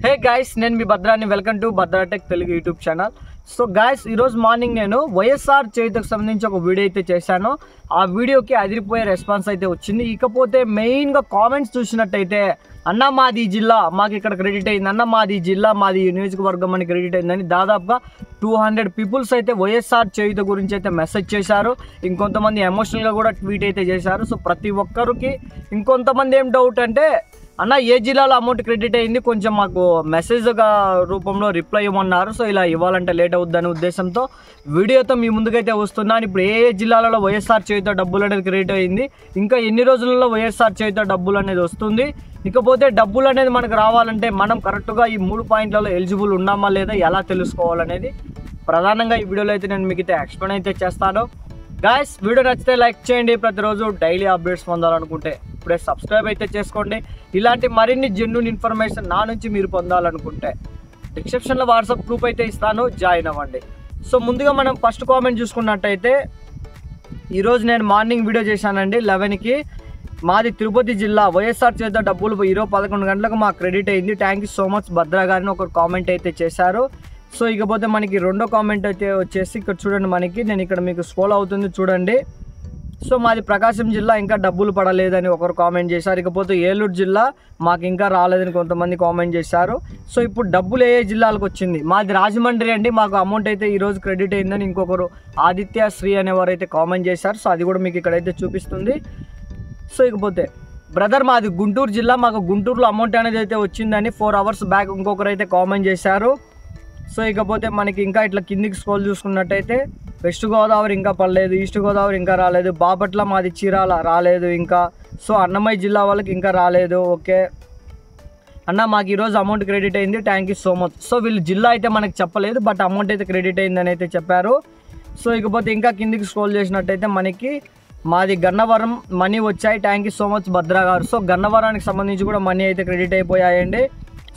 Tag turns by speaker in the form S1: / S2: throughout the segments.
S1: హే guys, నేను మీ భద్రాని. Welcome to Bhadra tech Telugu YouTube channel. So guys, ఈరోజు మార్నింగ్ నేను వైఎస్ఆర్ చేయుతకు సంబంధించి ఒక వీడియో అయితే చేశాను. ఆ వీడియోకి అదిరిపోయే రెస్పాన్స్ అయితే వచ్చింది. ఇకపోతే మెయిన్గా కామెంట్స్ చూసినట్టయితే, అన్న మాది జిల్లా మాకు ఇక్కడ క్రెడిట్ అయింది, అన్న మాది జిల్లా మాది నియోజకవర్గం అని క్రెడిట్ అయిందని దాదాపుగా 200 పీపుల్స్ అయితే వైఎస్ఆర్ చేయుత గురించి అయితే మెసేజ్ చేశారు. ఇంకొంతమంది ఎమోషనల్గా కూడా ట్వీట్ అయితే చేశారు. సో ప్రతి ఒక్కరికి ఇంకొంతమంది ఏం డౌట్ అంటే, అన్న ఏ జిల్లాలో అమౌంట్ క్రెడిట్ అయింది, కొంచెం మాకు మెసేజ్గా రూపంలో రిప్లై ఇవ్వమన్నారు. సో ఇలా ఇవ్వాలంటే లేట్ అవుద్దనే ఉద్దేశంతో వీడియోతో మీ ముందుకైతే వస్తున్నాను. ఇప్పుడు ఏ జిల్లాలలో వైఎస్ఆర్ చేయుత డబ్బులు అనేది క్రెడిట్ అయింది, ఇంకా ఎన్ని రోజులలో వైఎస్ఆర్ చేయుత డబ్బులు అనేది వస్తుంది, ఇకపోతే డబ్బులు అనేది మనకు రావాలంటే మనం కరెక్ట్గా ఈ 3 పాయింట్లలో ఎలిజిబుల్ ఉన్నామా లేదా ఎలా తెలుసుకోవాలనేది ప్రధానంగా ఈ వీడియోలో అయితే నేను మీకు ఎక్స్ప్లెయిన్ అయితే చేస్తాను. గాయస్, వీడియో నచ్చితే లైక్ చేయండి. ప్రతిరోజు డైలీ అప్డేట్స్ పొందాలనుకుంటే ఇప్పుడే సబ్స్క్రైబ్ అయితే చేసుకోండి. ఇలాంటి మరిన్ని జెన్యూన్ ఇన్ఫర్మేషన్ నా నుంచి మీరు పొందాలనుకుంటే డిస్క్రిప్షన్లో వాట్సాప్ గ్రూప్ అయితే ఇస్తాను, జాయిన్ అవ్వండి. సో ముందుగా మనం ఫస్ట్ కామెంట్ చూసుకున్నట్టయితే, ఈరోజు నేను మార్నింగ్ వీడియో చేశానండి 11కి. మాది తిరుపతి జిల్లా, వైఎస్ఆర్ చేత డబ్బులు ఈరోజు 11 గంటలకు మాకు క్రెడిట్ అయింది, thank you so much Bhadra గారిని ఒక కామెంట్ అయితే చేశారు. సో ఇకపోతే మనకి రెండో కామెంట్ అయితే వచ్చేసి ఇక్కడ చూడండి, మనకి నేను ఇక్కడ మీకు స్క్రోల్ అవుతుంది చూడండి. సో మాది ప్రకాశం జిల్లా, ఇంకా డబ్బులు పడలేదని ఒకరు కామెంట్ చేశారు. ఇకపోతే ఏలూరు జిల్లా, మాకు ఇంకా రాలేదని కొంతమంది కామెంట్ చేశారు. సో ఇప్పుడు డబ్బులు ఏ జిల్లాలకు వచ్చింది, మాది రాజమండ్రి అండి, మాకు అమౌంట్ అయితే ఈరోజు క్రెడిట్ అయిందని ఇంకొకరు ఆదిత్య శ్రీ అనేవారు అయితే కామెంట్ చేశారు. సో అది కూడా మీకు ఇక్కడైతే చూపిస్తుంది. సో ఇకపోతే బ్రదర్ మాది గుంటూరు జిల్లా, మాకు గుంటూరులో అమౌంట్ అనేది అయితే వచ్చిందని 4 అవర్స్ బ్యాక్ ఇంకొకరు అయితే కామెంట్ చేశారు. సో ఇకపోతే మనకి ఇంకా ఇట్లా కిందికి స్క్రోల్ చూసుకున్నట్టయితే, వెస్ట్ గోదావరి ఇంకా పడలేదు, ఈస్ట్ గోదావరి ఇంకా రాలేదు, బాపట్ల మాది చీరాల రాలేదు ఇంకా. సో అన్నమయ్య జిల్లా వాళ్ళకి ఇంకా రాలేదు. ఓకే అన్న, మాకు ఈరోజు అమౌంట్ క్రెడిట్ అయింది, thank you so much. So వీళ్ళు జిల్లా అయితే మనకి చెప్పలేదు, బట్ అమౌంట్ అయితే క్రెడిట్ అయిందని అయితే చెప్పారు. సో ఇకపోతే ఇంకా కిందికి స్క్రోల్ చేసినట్టయితే మనకి మాది గన్నవరం మనీ వచ్చాయి, thank you so much Bhadra గారు. సో గన్నవరానికి సంబంధించి కూడా మనీ అయితే క్రెడిట్ అయిపోయాయండి.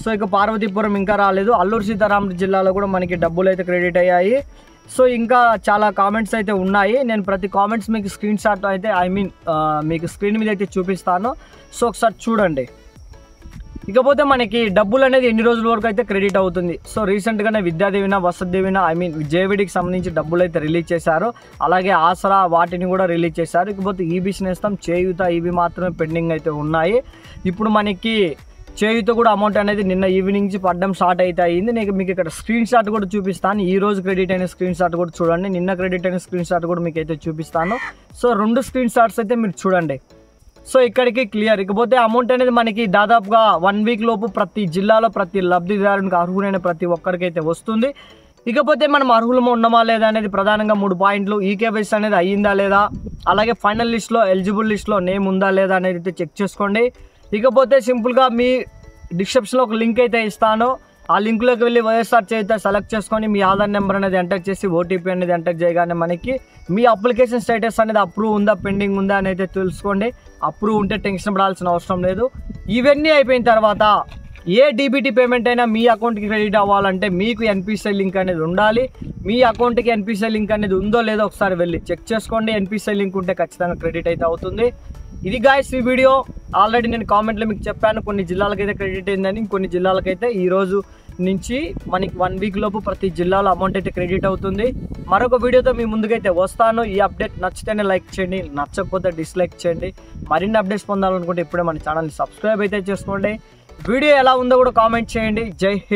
S1: సో ఇక పార్వతీపురం ఇంకా రాలేదు, అల్లూరు సీతారామరాజు జిల్లాలో కూడా మనకి డబ్బులు అయితే క్రెడిట్ అయ్యాయి. సో ఇంకా చాలా కామెంట్స్ అయితే ఉన్నాయి. నేను ప్రతి కామెంట్స్ మీకు స్క్రీన్ షాట్ అయితే మీకు స్క్రీన్ మీద అయితే చూపిస్తాను. సో ఒకసారి చూడండి. ఇకపోతే మనకి డబ్బులు అనేది ఎన్ని రోజుల వరకు అయితే క్రెడిట్ అవుతుంది. సో రీసెంట్గానే విద్యాదీవెన, వసతి దీవెన, జేవిడికి సంబంధించి డబ్బులు అయితే రిలీజ్ చేశారు. అలాగే ఆసరా వాటిని కూడా రిలీజ్ చేశారు. ఇకపోతే ఈబీసీ నేస్తం, చేయూత ఇవి మాత్రమే పెండింగ్ అయితే ఉన్నాయి. ఇప్పుడు మనకి చేయూత కూడా అమౌంట్ అనేది నిన్న ఈవినింగ్ నుంచి పడడం స్టార్ట్ అయితే అయ్యింది. నేను మీకు ఇక్కడ స్క్రీన్ షాట్ కూడా చూపిస్తాను. ఈ రోజు క్రెడిట్ అయిన స్క్రీన్ షాట్ కూడా చూడండి, నిన్న క్రెడిట్ అయిన స్క్రీన్ షాట్ కూడా మీకు అయితే చూపిస్తాను. సో 2 స్క్రీన్ షాట్స్ అయితే మీరు చూడండి. సో ఇక్కడికి క్లియర్. ఇకపోతే అమౌంట్ అనేది మనకి దాదాపుగా 1 వీక్ లోపు ప్రతి జిల్లాలో ప్రతి లబ్ధిదారునికి అర్హులైన ప్రతి ఒక్కరికి అయితే వస్తుంది. ఇకపోతే మనం అర్హులమో ఉన్నామా లేదా అనేది ప్రధానంగా 3 పాయింట్లు. ఈకేవైసీ అనేది అయ్యిందా లేదా, అలాగే ఫైనల్ లిస్ట్లో ఎలిజిబుల్ లిస్ట్లో నేమ్ ఉందా లేదా అనేది అయితే చెక్ చేసుకోండి. ఇకపోతే సింపుల్గా మీ డిస్క్రిప్షన్లో ఒక లింక్ అయితే ఇస్తాను, ఆ లింక్లోకి వెళ్ళి వైఎస్ఆర్ చేయుత సెలెక్ట్ చేసుకొని మీ ఆధార్ నెంబర్ అనేది ఎంటర్ చేసి ఓటీపీ అనేది ఎంటర్ చేయగానే మనకి మీ అప్లికేషన్ స్టేటస్ అనేది అప్రూవ్ ఉందా పెండింగ్ ఉందా అని అయితే తెలుసుకోండి. అప్రూవ్ ఉంటే టెన్షన్ పడాల్సిన అవసరం లేదు. ఇవన్నీ అయిపోయిన తర్వాత ఏ డీబీటీ పేమెంట్ అయినా మీ అకౌంట్కి క్రెడిట్ అవ్వాలంటే మీకు ఎన్పిసిఐ లింక్ అనేది ఉండాలి. మీ అకౌంట్కి ఎన్పిసిఐ లింక్ అనేది ఉందో లేదో ఒకసారి వెళ్ళి చెక్ చేసుకోండి. ఎన్పిసిఐ లింక్ ఉంటే ఖచ్చితంగా క్రెడిట్ అయితే అవుతుంది. ఇది గాయస్ ఈ వీడియో. ఆల్రెడీ నేను కామెంట్లో మీకు చెప్పాను, కొన్ని జిల్లాలకైతే క్రెడిట్ అయిందని, కొన్ని జిల్లాలకైతే ఈ రోజు నుంచి మనకి 1 వీక్ లోపు ప్రతి జిల్లాలో అమౌంట్ అయితే క్రెడిట్ అవుతుంది. మరొక వీడియోతో మీ ముందుకైతే వస్తాను. ఈ అప్డేట్ నచ్చితేనే లైక్ చేయండి, నచ్చకపోతే డిస్లైక్ చేయండి. మరిన్ని అప్డేట్స్ పొందాలనుకుంటే ఇప్పుడే మన ఛానల్ని సబ్స్క్రైబ్ అయితే చేసుకోండి. వీడియో ఎలా ఉందో కూడా కామెంట్ చేయండి. జై హింద్.